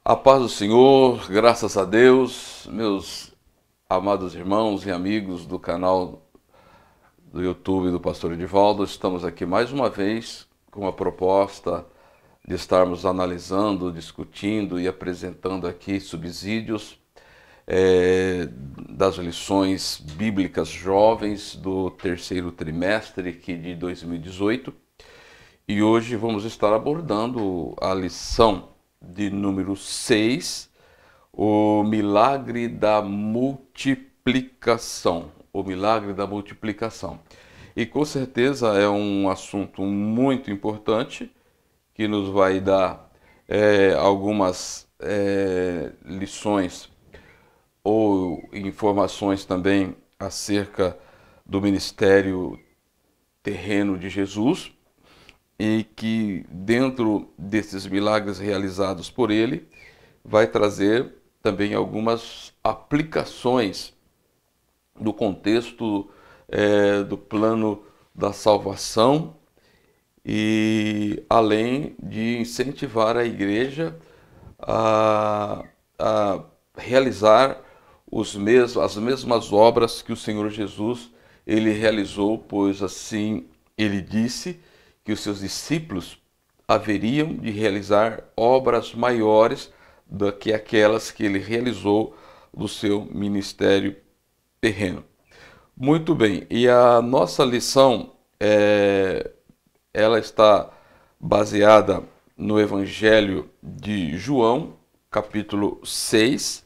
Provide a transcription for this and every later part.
A paz do Senhor, graças a Deus, meus amados irmãos e amigos do canal do YouTube do Pastor Edivaldo, estamos aqui mais uma vez com a proposta de estarmos analisando, discutindo e apresentando aqui subsídios das lições bíblicas jovens do terceiro trimestre aqui de 2018. E hoje vamos estar abordando a lição de número 6, o milagre da multiplicação. O milagre da multiplicação. E com certeza é um assunto muito importante que nos vai dar algumas lições ou informações também acerca do ministério terreno de Jesus, e que dentro desses milagres realizados por ele, vai trazer também algumas aplicações do contexto do plano da salvação, e além de incentivar a igreja a realizar as mesmas obras que o Senhor Jesus ele realizou, pois assim ele disse que os seus discípulos haveriam de realizar obras maiores do que aquelas que ele realizou no seu ministério terreno. Muito bem, e a nossa lição ela está baseada no Evangelho de João, capítulo 6.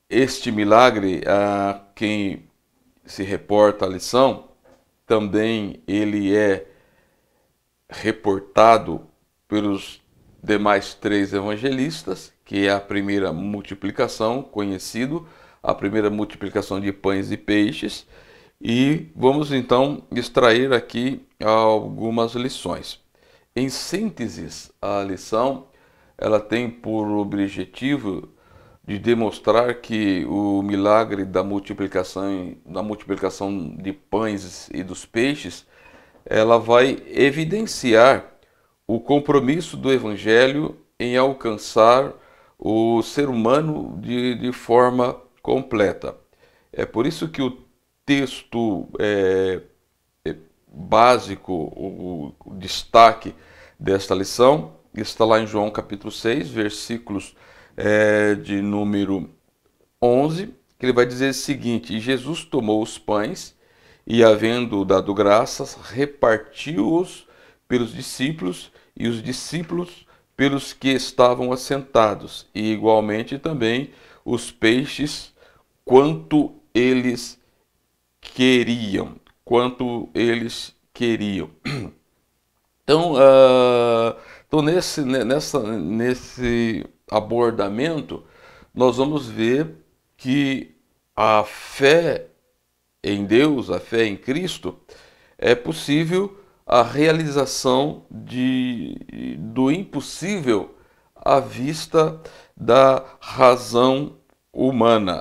Este milagre, a quem se reporta a lição, também ele é reportado pelos demais três evangelistas, que é a primeira multiplicação, conhecido, a primeira multiplicação de pães e peixes, e vamos então extrair aqui algumas lições. Em síntese, a lição ela tem por objetivo de demonstrar que o milagre da multiplicação de pães e dos peixes, ela vai evidenciar o compromisso do Evangelho em alcançar o ser humano de forma completa. É por isso que o texto básico, o destaque desta lição, está lá em João capítulo 6, versículos de número 11, que ele vai dizer o seguinte: E Jesus tomou os pães e, havendo dado graças, repartiu-os pelos discípulos, e os discípulos pelos que estavam assentados, e igualmente também os peixes, quanto eles queriam. Então, nesse abordamento, nós vamos ver que a fé em Deus, a fé em Cristo, é possível a realização do impossível à vista da razão humana,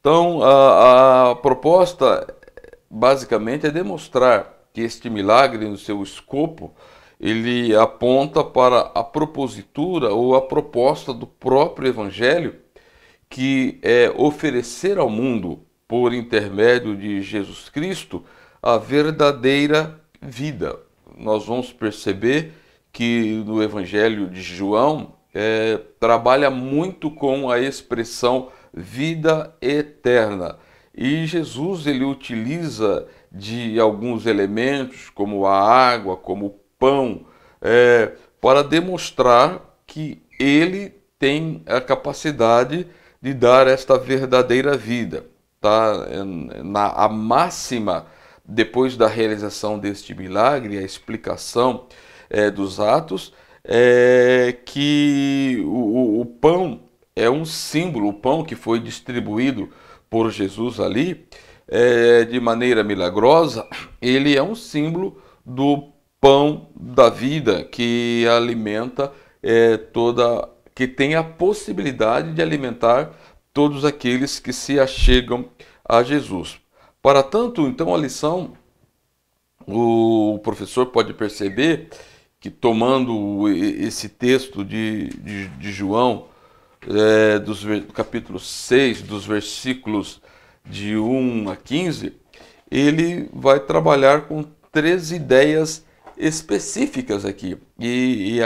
Então, a proposta basicamente é demonstrar que este milagre, no seu escopo, ele aponta para a propositura ou a proposta do próprio Evangelho, que é oferecer ao mundo, por intermédio de Jesus Cristo, a verdadeira vida. Nós vamos perceber que no Evangelho de João trabalha muito com a expressão vida eterna. E Jesus ele utiliza de alguns elementos, como a água, como o pão, para demonstrar que ele tem a capacidade de dar esta verdadeira vida. Tá? A máxima, depois da realização deste milagre, a explicação dos atos, é que o pão é um símbolo, o pão que foi distribuído por Jesus ali, de maneira milagrosa, ele é um símbolo do pão da vida que alimenta que tem a possibilidade de alimentar todos aqueles que se achegam a Jesus. Para tanto, então, a lição o professor pode perceber que, tomando esse texto de João, do capítulo 6, dos versículos de 1 a 15, ele vai trabalhar com 3 ideias específicas aqui. E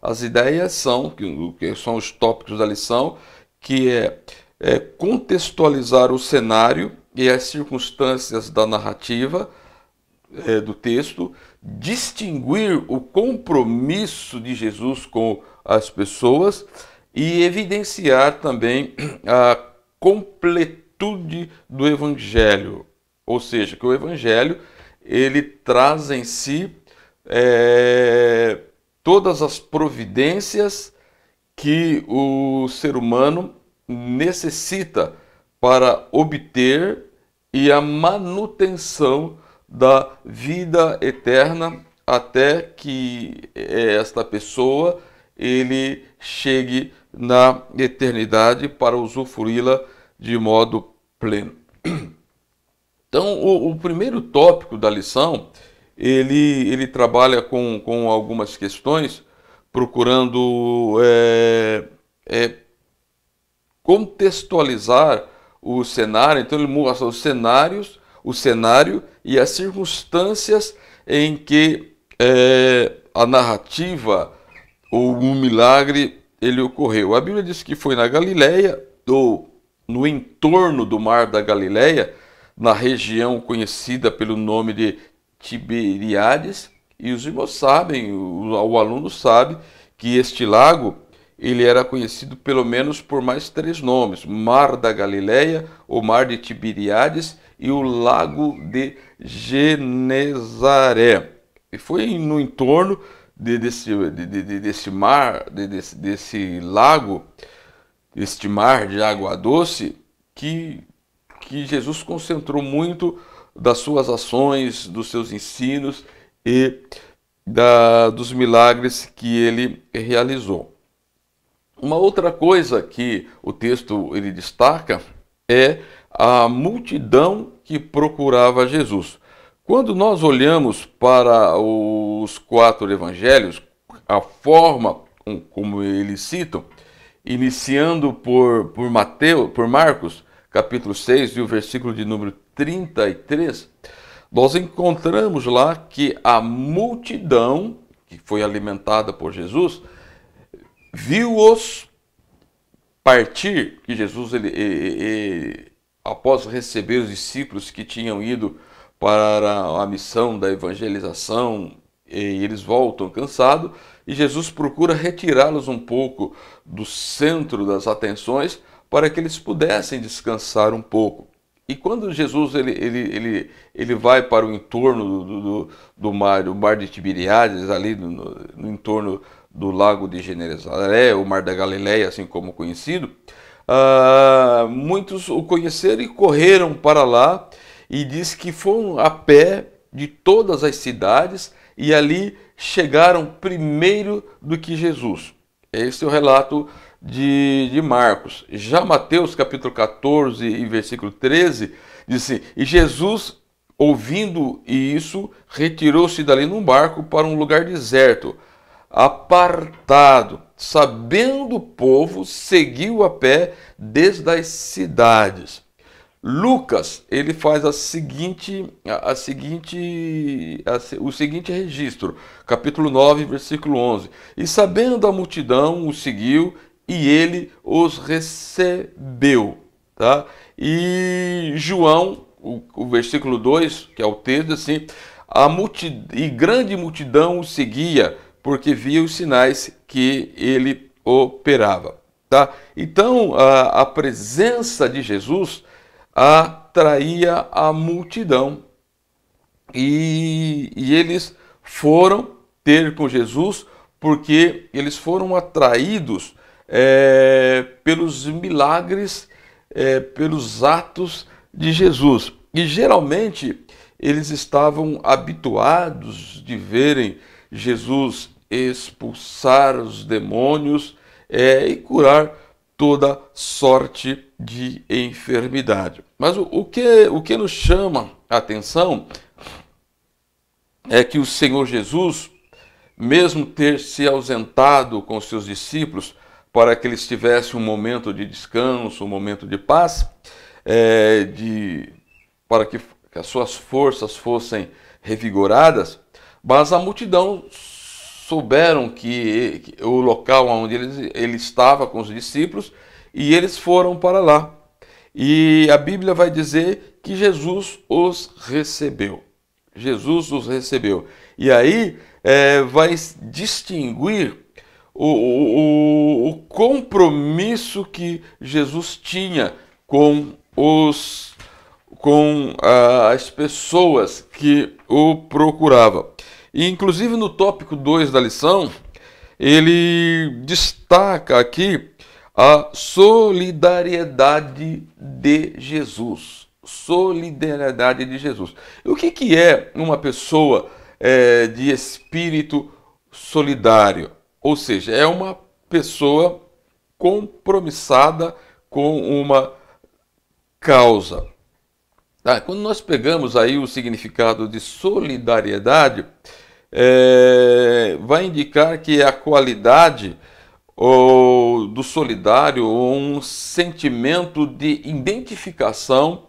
as ideias são, que são os tópicos da lição, que é contextualizar o cenário e as circunstâncias da narrativa do texto, distinguir o compromisso de Jesus com as pessoas e evidenciar também a completude do Evangelho. Ou seja, que o Evangelho ele traz em si todas as providências que o ser humano necessita para obter e a manutenção da vida eterna até que esta pessoa ele chegue na eternidade para usufruí-la de modo pleno. Então, o primeiro tópico da lição, ele trabalha com algumas questões, procurando contextualizar o cenário. Então, ele mostra o cenário e as circunstâncias em que a narrativa ou o milagre ele ocorreu. A Bíblia diz que foi na Galileia, ou no entorno do mar da Galileia, na região conhecida pelo nome de Tiberíades, e os irmãos sabem, o aluno sabe, que este lago ele era conhecido pelo menos por mais 3 nomes: Mar da Galileia, o Mar de Tiberíades e o Lago de Genezaré. E foi no entorno desse mar, desse lago, este mar de água doce, que Jesus concentrou muito das suas ações, dos seus ensinos e dos milagres que ele realizou. Uma outra coisa que o texto ele destaca é a multidão que procurava Jesus. Quando nós olhamos para os 4 evangelhos, a forma como eles citam, iniciando por Marcos, capítulo 6 e o versículo de número 33, nós encontramos lá que a multidão que foi alimentada por Jesus viu-os partir, que Jesus, após receber os discípulos que tinham ido para a missão da evangelização, e eles voltam cansados, e Jesus procura retirá-los um pouco do centro das atenções para que eles pudessem descansar um pouco. E quando Jesus ele vai para o entorno do mar de Tiberíades, ali no entorno do lago de Genezaré, o mar da Galileia, assim como conhecido, muitos o conheceram e correram para lá, e diz que foram a pé de todas as cidades e ali chegaram primeiro do que Jesus. Esse é o relato de Marcos. Já Mateus, capítulo 14 e versículo 13, diz assim: e Jesus, ouvindo isso, retirou-se dali num barco para um lugar deserto, apartado. Sabendo o povo, seguiu a pé desde as cidades. Lucas, ele faz o seguinte registro, capítulo 9, versículo 11. E sabendo a multidão, o seguiu e ele os recebeu. Tá? E João, o versículo 2, que é o texto, assim: e grande multidão o seguia, porque via os sinais que ele operava. Tá? Então, a presença de Jesus atraía a multidão. E eles foram ter com Jesus porque eles foram atraídos pelos milagres, pelos atos de Jesus. E geralmente eles estavam habituados de verem Jesus expulsar os demônios e curar toda sorte de enfermidade. Mas o que nos chama a atenção é que o Senhor Jesus, mesmo ter se ausentado com seus discípulos para que eles tivessem um momento de descanso, um momento de paz, para que as suas forças fossem revigoradas, mas a multidão souberam que o local onde ele estava com os discípulos e eles foram para lá. E a Bíblia vai dizer que Jesus os recebeu. Jesus os recebeu. E aí vai distinguir o compromisso que Jesus tinha com as pessoas que o procuravam. E inclusive no tópico 2 da lição, ele destaca aqui a solidariedade de Jesus. Solidariedade de Jesus. E o que é uma pessoa de espírito solidário? Ou seja, é uma pessoa compromissada com uma causa. Quando nós pegamos aí o significado de solidariedade, vai indicar que é a qualidade do solidário, um sentimento de identificação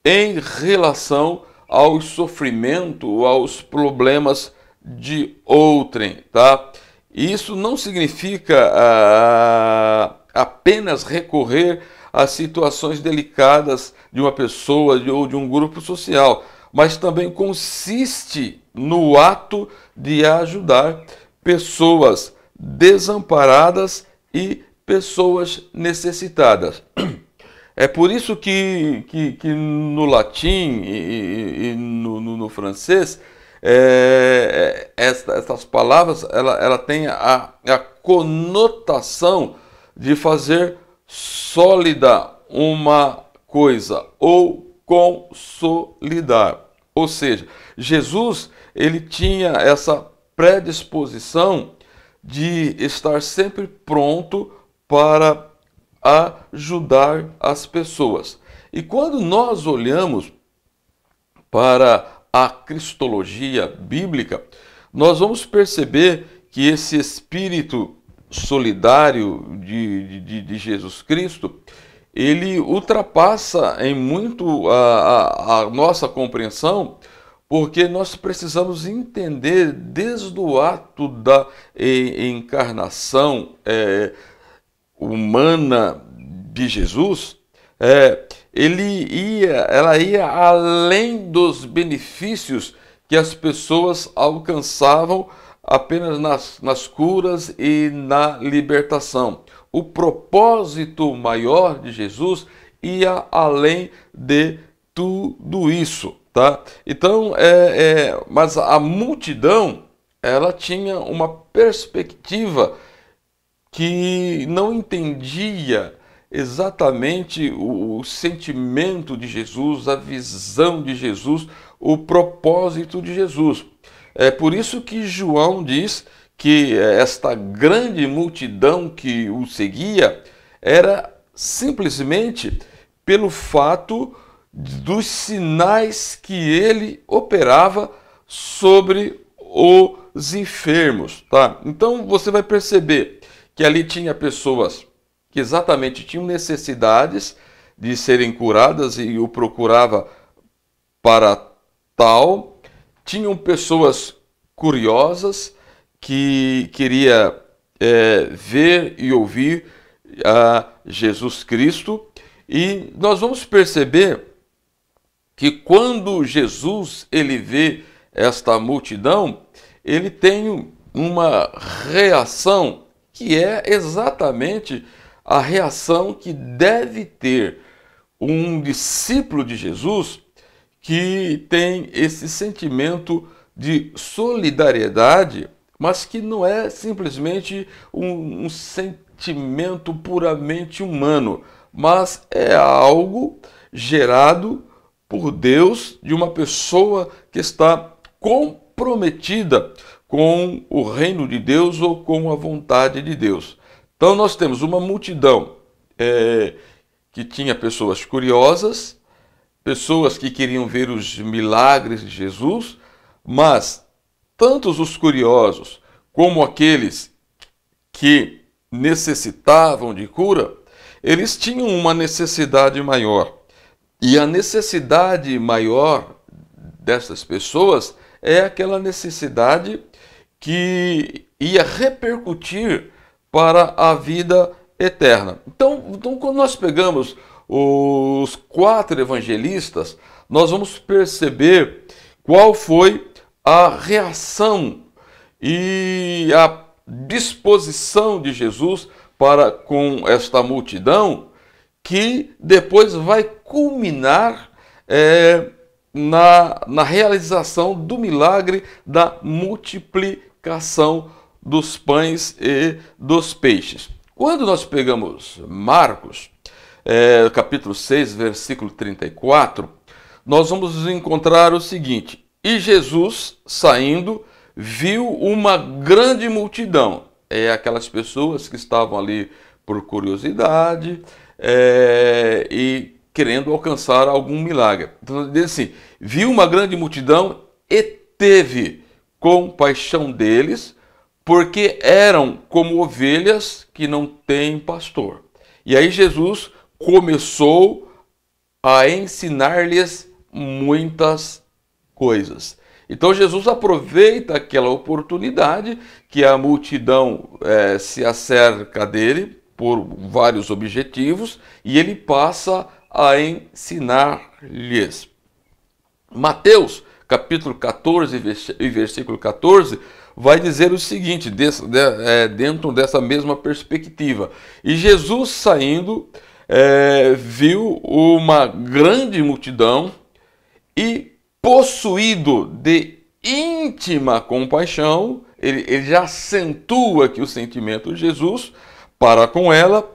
em relação ao sofrimento, aos problemas de outrem, tá? Isso não significa apenas recorrer a situações delicadas de uma pessoa ou de um grupo social, mas também consiste no ato de ajudar pessoas desamparadas e pessoas necessitadas. É por isso que no latim e no francês, essas palavras ela tem a conotação de fazer sólida uma coisa ou consolidar. Ou seja, Jesus ele tinha essa predisposição de estar sempre pronto para ajudar as pessoas. E quando nós olhamos para a cristologia bíblica, nós vamos perceber que esse espírito solidário de Jesus Cristo, ele ultrapassa em muito a nossa compreensão, porque nós precisamos entender desde o ato da encarnação humana de Jesus, ela ia além dos benefícios que as pessoas alcançavam apenas nas curas e na libertação. O propósito maior de Jesus ia além de tudo isso, tá? Então, mas a multidão, ela tinha uma perspectiva que não entendia exatamente o sentimento de Jesus, a visão de Jesus, o propósito de Jesus. É por isso que João diz que esta grande multidão que o seguia era simplesmente pelo fato dos sinais que ele operava sobre os enfermos, tá? Então você vai perceber que ali tinha pessoas que exatamente tinham necessidades de serem curadas e o procurava para tal. Tinham pessoas curiosas que queria ver e ouvir a Jesus Cristo. E nós vamos perceber que quando Jesus ele vê esta multidão, ele tem uma reação que é exatamente a reação que deve ter um discípulo de Jesus que tem esse sentimento de solidariedade, mas que não é simplesmente um sentimento puramente humano, mas é algo gerado por Deus de uma pessoa que está comprometida com o reino de Deus ou com a vontade de Deus. Então nós temos uma multidão que tinha pessoas curiosas, pessoas que queriam ver os milagres de Jesus, mas tanto os curiosos como aqueles que necessitavam de cura, eles tinham uma necessidade maior. E a necessidade maior dessas pessoas é aquela necessidade que ia repercutir para a vida eterna. Então, quando nós pegamos os 4 evangelistas, nós vamos perceber qual foi a reação e a disposição de Jesus para com esta multidão, que depois vai culminar na realização do milagre da multiplicação dos pães e dos peixes. Quando nós pegamos Marcos, capítulo 6, versículo 34, nós vamos encontrar o seguinte: e Jesus, saindo, viu uma grande multidão. Aquelas pessoas que estavam ali por curiosidade e querendo alcançar algum milagre. Então, diz assim: viu uma grande multidão e teve compaixão deles, porque eram como ovelhas que não têm pastor. E aí Jesus começou a ensinar-lhes muitas coisas. Então Jesus aproveita aquela oportunidade que a multidão se acerca dele por vários objetivos, e ele passa a ensinar-lhes. Mateus, capítulo 14 e versículo 14, vai dizer o seguinte, dentro dessa mesma perspectiva: e Jesus, saindo, viu uma grande multidão e, possuído de íntima compaixão, ele já acentua aqui o sentimento de Jesus para com ela,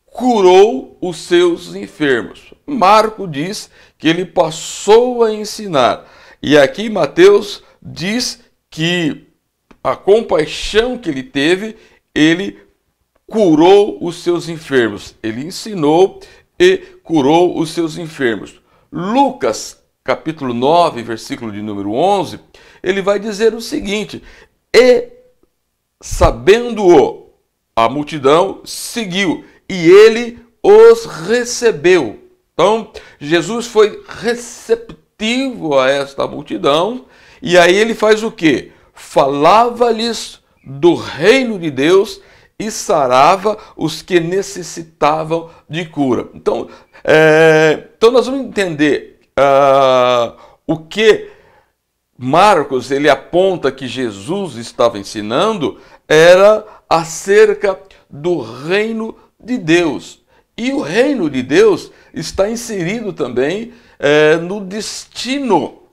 curou os seus enfermos. Marco diz que ele passou a ensinar. E aqui Mateus diz que a compaixão que ele teve, ele curou os seus enfermos. Ele ensinou e curou os seus enfermos. Lucas, capítulo 9, versículo de número 11, ele vai dizer o seguinte: e sabendo-o, a multidão seguiu, e ele os recebeu. Então, Jesus foi receptivo a esta multidão, e aí ele faz o quê? Falava-lhes do reino de Deus e sarava os que necessitavam de cura. Então nós vamos entender o que Marcos ele aponta que Jesus estava ensinando era acerca do reino de Deus. E o reino de Deus está inserido também no destino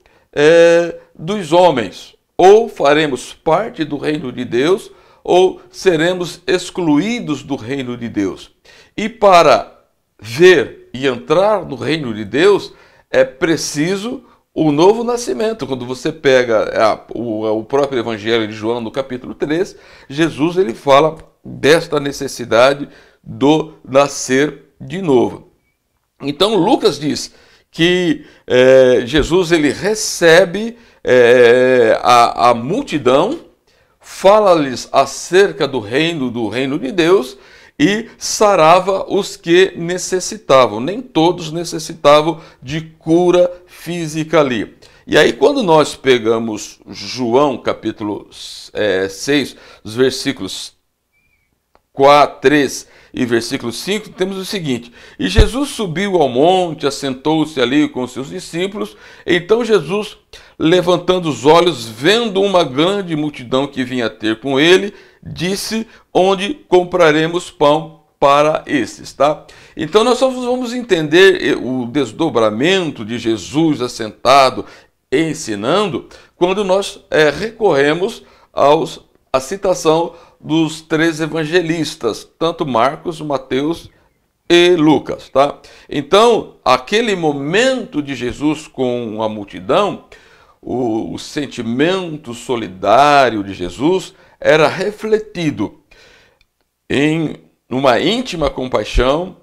dos homens. Ou faremos parte do reino de Deus, ou seremos excluídos do reino de Deus. E para ver e entrar no reino de Deus, é preciso o novo nascimento. Quando você pega o próprio Evangelho de João, no capítulo 3, Jesus ele fala desta necessidade do nascer de novo. Então Lucas diz que Jesus ele recebe a multidão, fala-lhes acerca do reino de Deus e sarava os que necessitavam. Nem todos necessitavam de cura física ali. E aí quando nós pegamos João capítulo 6, os versículos 4, 3 e versículo 5, temos o seguinte: e Jesus subiu ao monte, assentou-se ali com os seus discípulos. Então Jesus, levantando os olhos, vendo uma grande multidão que vinha ter com ele, disse: onde compraremos pão para estes, tá? Então nós só vamos entender o desdobramento de Jesus assentado, ensinando, quando nós recorremos à citação dos 3 evangelistas, tanto Marcos, Mateus e Lucas, tá? Então, aquele momento de Jesus com a multidão, o sentimento solidário de Jesus era refletido em uma íntima compaixão.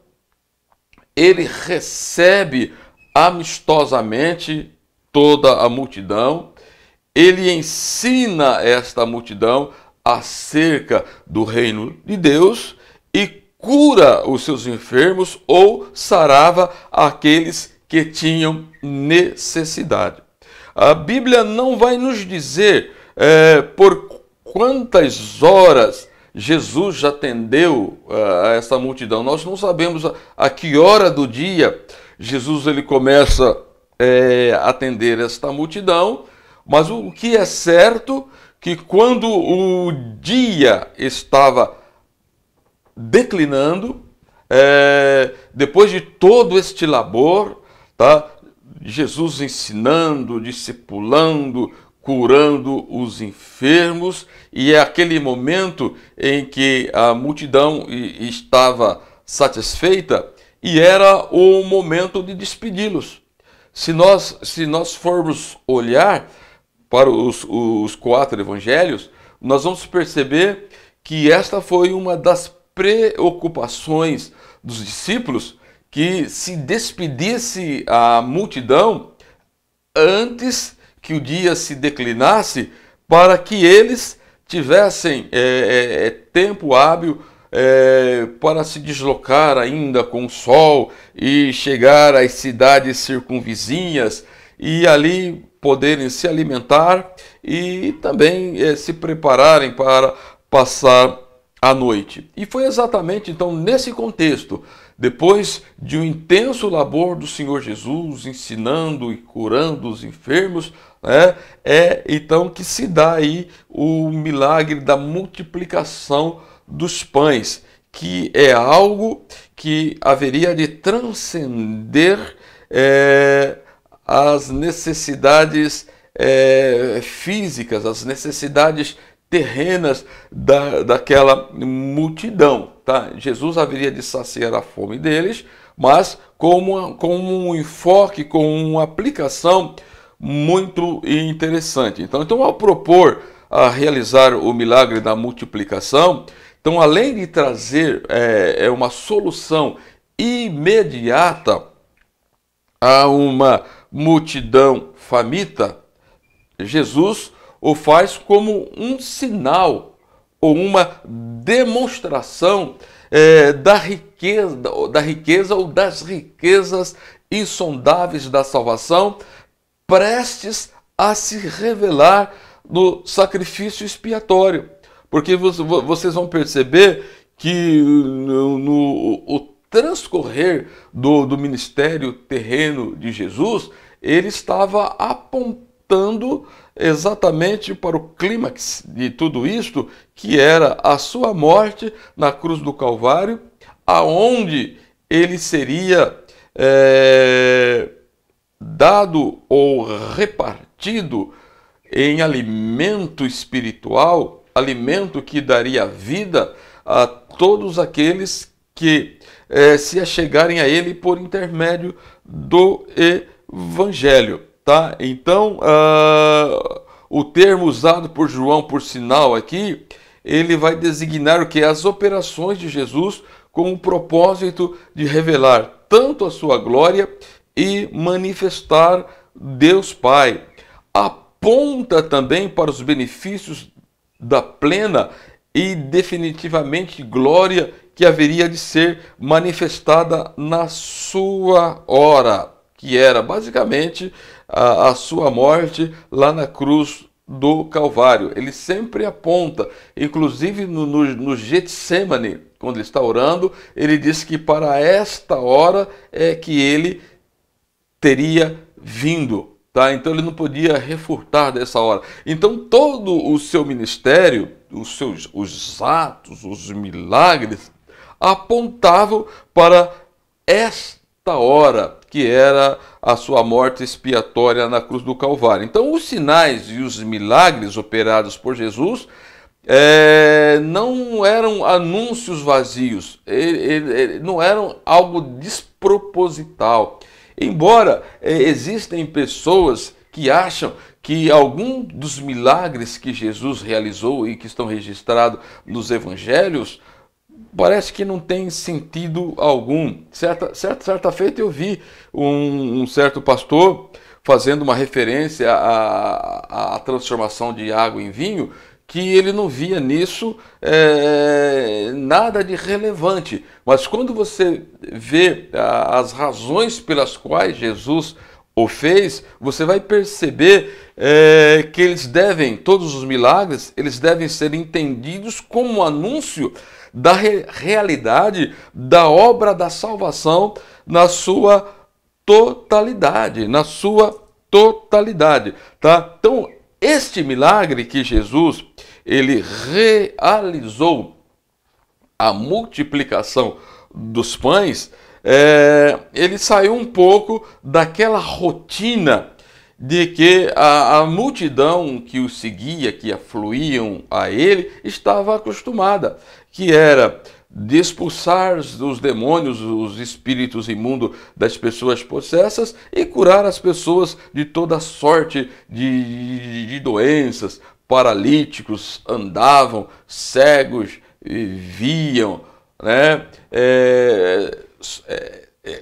Ele recebe amistosamente toda a multidão ele ensina esta multidão acerca do reino de Deus e cura os seus enfermos ou sarava aqueles que tinham necessidade. A Bíblia não vai nos dizer por quantas horas Jesus já atendeu a essa multidão. Nós não sabemos a que hora do dia Jesus ele começa a atender esta multidão, mas o que é certo que quando o dia estava declinando, depois de todo este labor, tá? Jesus ensinando, discipulando, curando os enfermos, e é aquele momento em que a multidão estava satisfeita e era o momento de despedi-los. Se nós formos olhar para os 4 evangelhos, nós vamos perceber que esta foi uma das preocupações dos discípulos, que se despedisse a multidão antes que o dia se declinasse, para que eles tivessem tempo hábil para se deslocar ainda com o sol e chegar às cidades circunvizinhas e ali poderem se alimentar e também se prepararem para passar a noite. E foi exatamente então nesse contexto, depois de um intenso labor do Senhor Jesus, ensinando e curando os enfermos, então que se dá aí o milagre da multiplicação dos pães, que é algo que haveria de transcender as necessidades físicas, as necessidades terrenas daquela multidão. Tá? Jesus haveria de saciar a fome deles, mas com um enfoque, com uma aplicação muito interessante. Então ao propor a realizar o milagre da multiplicação, então além de trazer uma solução imediata a uma multidão faminta, Jesus o faz como um sinal ou uma demonstração da riqueza ou das riquezas insondáveis da salvação, prestes a se revelar no sacrifício expiatório. Porque vocês vão perceber que no transcorrer do ministério terreno de Jesus, ele estava apontando exatamente para o clímax de tudo isto, que era a sua morte na cruz do Calvário, aonde ele seria dado ou repartido em alimento espiritual, alimento que daria vida a todos aqueles que se achegarem a ele por intermédio do Evangelho. Tá? Então, o termo usado por João por sinal aqui, ele vai designar o que? As operações de Jesus com o propósito de revelar tanto a sua glória e manifestar Deus Pai. Aponta também para os benefícios da plena e definitivamente glória que haveria de ser manifestada na sua hora, que era basicamente a sua morte lá na cruz do Calvário. Ele sempre aponta, inclusive no Getsemane, quando ele está orando, ele diz que para esta hora é que ele teria vindo. Tá? Então ele não podia refurtar dessa hora. Então todo o seu ministério, os atos, os milagres, apontavam para esta hora, que era a sua morte expiatória na cruz do Calvário. Então os sinais e os milagres operados por Jesus não eram anúncios vazios, não eram algo desproposital. Embora existem pessoas que acham que algum dos milagres que Jesus realizou e que estão registrados nos evangelhos parece que não tem sentido algum. Certa feita eu vi um certo pastor fazendo uma referência à transformação de água em vinho, que ele não via nisso nada de relevante. Mas quando você vê as razões pelas quais Jesus o fez, você vai perceber que todos os milagres, eles devem ser entendidos como anúncio da realidade da obra da salvação na sua totalidade, tá? Então, este milagre que Jesus ele realizou, a multiplicação dos pães, ele saiu um pouco daquela rotina de que a multidão que o seguia, que afluíam a ele, estava acostumada, que era de expulsar os demônios, os espíritos imundos das pessoas possessas e curar as pessoas de toda sorte de doenças. Paralíticos andavam, cegos viam, né?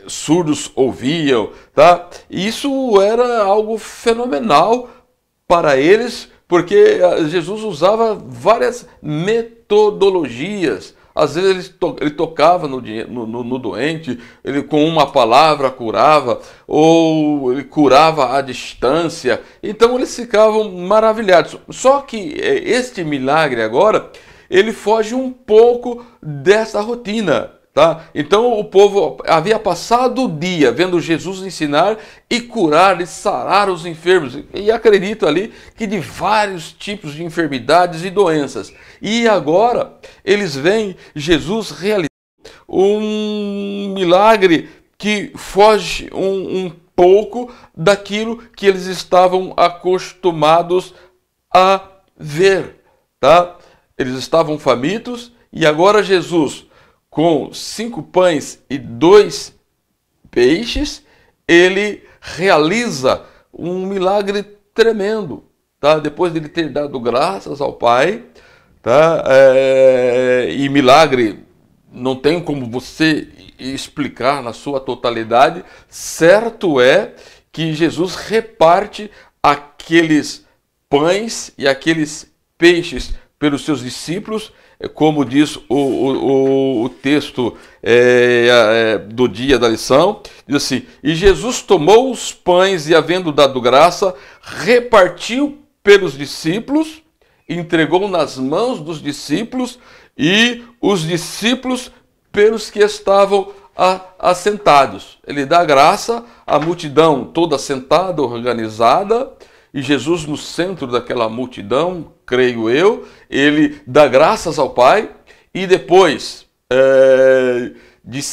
Surdos ouviam, tá? Isso era algo fenomenal para eles, porque Jesus usava várias metodologias. Às vezes ele tocava no doente, ele com uma palavra curava, ou ele curava à distância. Então eles ficavam maravilhados. Só que este milagre agora, ele foge um pouco dessa rotina. Tá? Então o povo havia passado o dia vendo Jesus ensinar e curar e sarar os enfermos. E acredito ali que de vários tipos de enfermidades e doenças. E agora eles veem Jesus realizar um milagre que foge um pouco daquilo que eles estavam acostumados a ver. Tá? Eles estavam famintos e agora Jesus, com 5 pães e 2 peixes, ele realiza um milagre tremendo, tá? Depois de ele ter dado graças ao Pai, tá? E milagre não tem como você explicar na sua totalidade. Certo é que Jesus reparte aqueles pães e aqueles peixes pelos seus discípulos, como diz o texto do dia da lição, diz assim: e Jesus tomou os pães e, havendo dado graça, repartiu pelos discípulos, entregou nas mãos dos discípulos e os discípulos pelos que estavam assentados. Ele dá graça à multidão toda sentada, organizada, e Jesus no centro daquela multidão, creio eu, ele dá graças ao Pai, e depois dos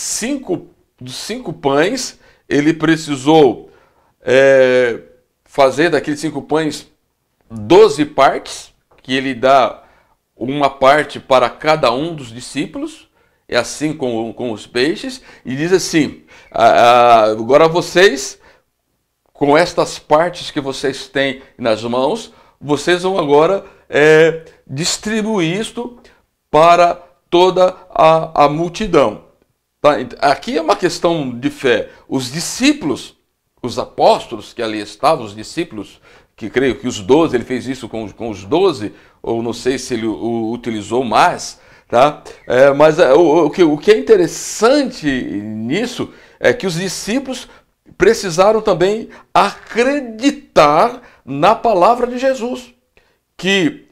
5 pães, ele precisou fazer daqueles 5 pães 12 partes, que ele dá uma parte para cada um dos discípulos. É assim com os peixes, e diz assim: agora vocês, com estas partes que vocês têm nas mãos, vocês vão agora distribuir isto para toda a multidão. Tá? Aqui é uma questão de fé. Os discípulos, os apóstolos que ali estavam, os discípulos, que creio que os 12, ele fez isso com os 12, ou não sei se ele utilizou mais, tá? Mas o que é interessante nisso é que os discípulos precisaram também acreditar na palavra de Jesus, que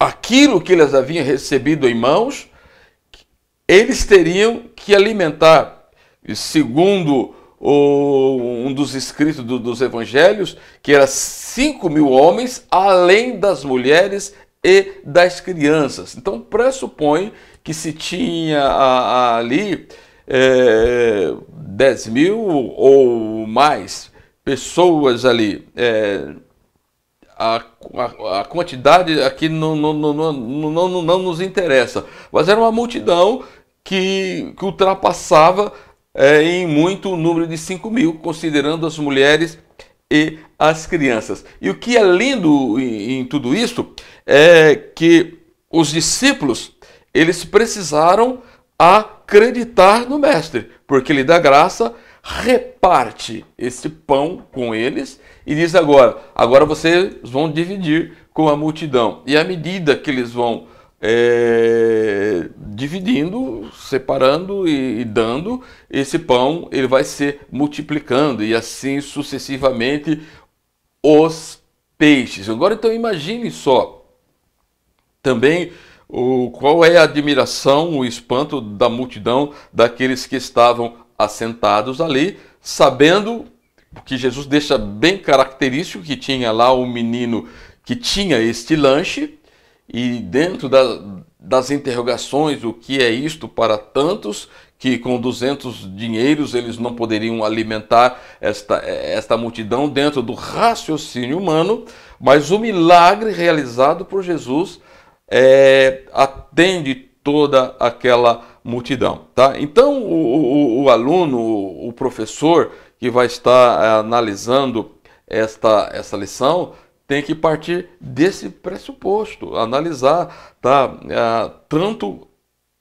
aquilo que eles haviam recebido em mãos, eles teriam que alimentar, segundo um dos escritos dos evangelhos, que era 5.000 homens, além das mulheres e das crianças. Então pressupõe que se tinha ali 10.000 ou mais pessoas ali. A quantidade aqui não nos interessa, mas era uma multidão que ultrapassava em muito o número de 5.000, considerando as mulheres e as crianças. E o que é lindo em tudo isso é que os discípulos, eles precisaram acreditar no Mestre, porque ele dá graça, reparte esse pão com eles e diz agora vocês vão dividir com a multidão. E à medida que eles vão dividindo, separando e dando, esse pão ele vai se multiplicando e assim sucessivamente os peixes. Agora então imagine só também qual é a admiração, o espanto da multidão, daqueles que estavam assentados ali, sabendo que Jesus deixa bem característico que tinha lá um menino que tinha este lanche, e dentro das interrogações, o que é isto para tantos, que com 200 dinheiros eles não poderiam alimentar esta multidão dentro do raciocínio humano, mas o milagre realizado por Jesus atende toda aquela multidão. Tá? Então o aluno, o professor que vai estar analisando essa lição, tem que partir desse pressuposto, analisar tanto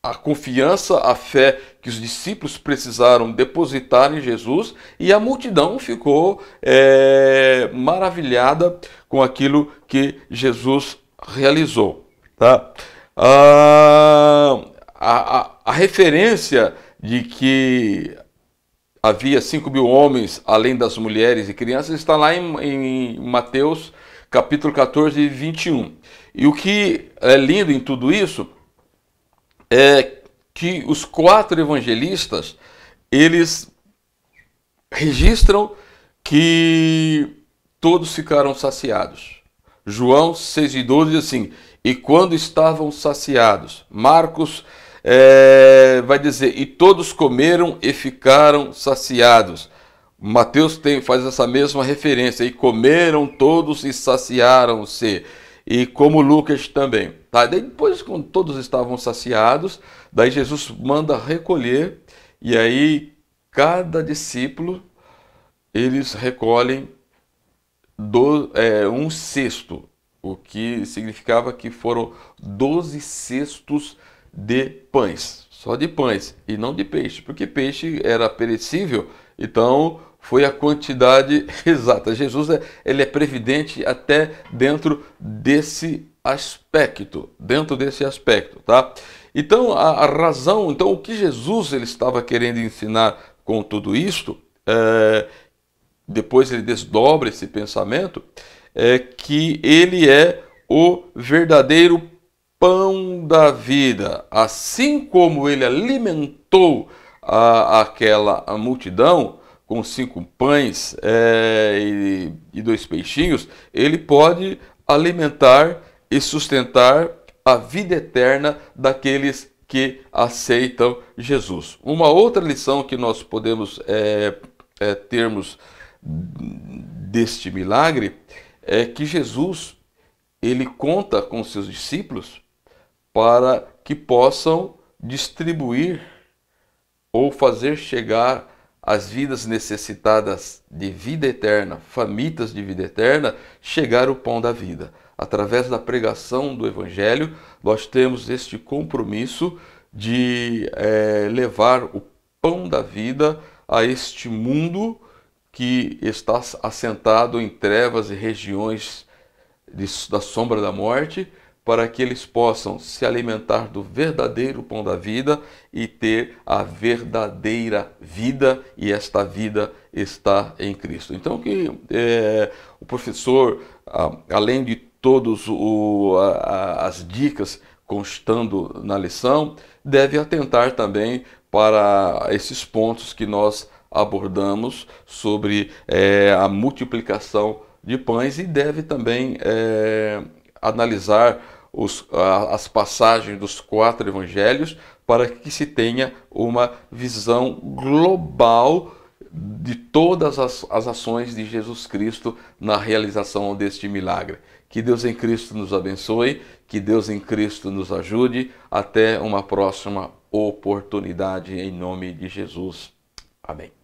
a confiança, a fé que os discípulos precisaram depositar em Jesus, e a multidão ficou maravilhada com aquilo que Jesus realizou. Tá? A referência de que havia 5.000 homens, além das mulheres e crianças, está lá em Mateus capítulo 14, 21. E o que é lindo em tudo isso é que os 4 evangelistas, eles registram que todos ficaram saciados. João 6:12 diz assim: e quando estavam saciados. Marcos vai dizer: e todos comeram e ficaram saciados. Mateus faz essa mesma referência: e comeram todos e saciaram-se. E como Lucas também. Tá? Daí depois, quando todos estavam saciados, daí Jesus manda recolher, e aí cada discípulo, eles recolhem um cesto, o que significava que foram 12 cestos de pães, só de pães e não de peixe, porque peixe era perecível, então foi a quantidade exata. Jesus ele é previdente até dentro desse aspecto, tá? Então a razão, então o que Jesus ele estava querendo ensinar com tudo isto, depois ele desdobra esse pensamento, que ele é o verdadeiro pão da vida. Assim como ele alimentou aquela multidão com 5 pães e 2 peixinhos, ele pode alimentar e sustentar a vida eterna daqueles que aceitam Jesus. Uma outra lição que nós podemos termos deste milagre é que Jesus ele conta com seus discípulos para que possam distribuir ou fazer chegar às vidas necessitadas de vida eterna, famintas de vida eterna, chegar o pão da vida. Através da pregação do Evangelho, nós temos este compromisso de levar o pão da vida a este mundo que está assentado em trevas e regiões da sombra da morte, para que eles possam se alimentar do verdadeiro pão da vida e ter a verdadeira vida, e esta vida está em Cristo. Então que o professor, além de todas as dicas constando na lição, deve atentar também para esses pontos que nós abordamos sobre a multiplicação de pães, e deve também analisar as passagens dos 4 evangelhos para que se tenha uma visão global de todas as ações de Jesus Cristo na realização deste milagre. Que Deus em Cristo nos abençoe, que Deus em Cristo nos ajude. Até uma próxima oportunidade, em nome de Jesus. Amém.